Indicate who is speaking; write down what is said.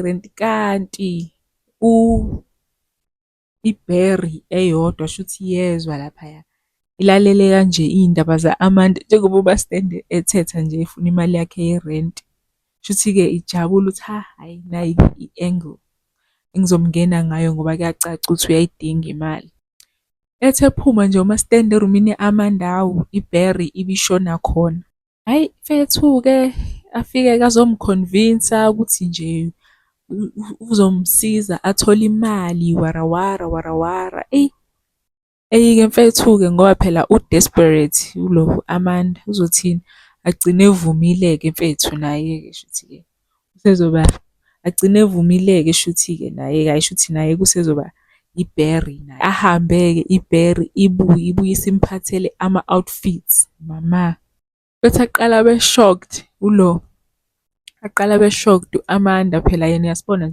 Speaker 1: rent kanti iBerry eyodwa shuthi yezwa laphaya. Ilalele kanje iy'ndaba za-Amanda njengoba uMaStende ethetha nje efuna imali yakhe yerenti. Shuthi-ke ijabule ukuthi hhayi nayi i-angle engizomngena ngayo ngoba kuyacaca ukuthi uyayidinga imali. Ethi ephuma nje uMaStende erumini ya-Amanda, hawu iBerry ibishona khona. Hhayi mfethu-ke afike-ke azomkhonvinsa ukuthi nje uzomsiza athole imali warawara warawara. Eyi-ke mfethu-ke ngoba phela u-desperate ulo Amanda uzothini, agcine evumile-ke mfethu naye-ke shuthi-ke agcine evumile-ke shuthi-ke naye-ke hhayi shuthi naye kusezoba iBerry naye. Ahambe-ke iBerry ibuye isimphathele ama-outfits mama. Bethi aqala abe shocked aqala abe shocked u-Amanda phela yena uyasibona.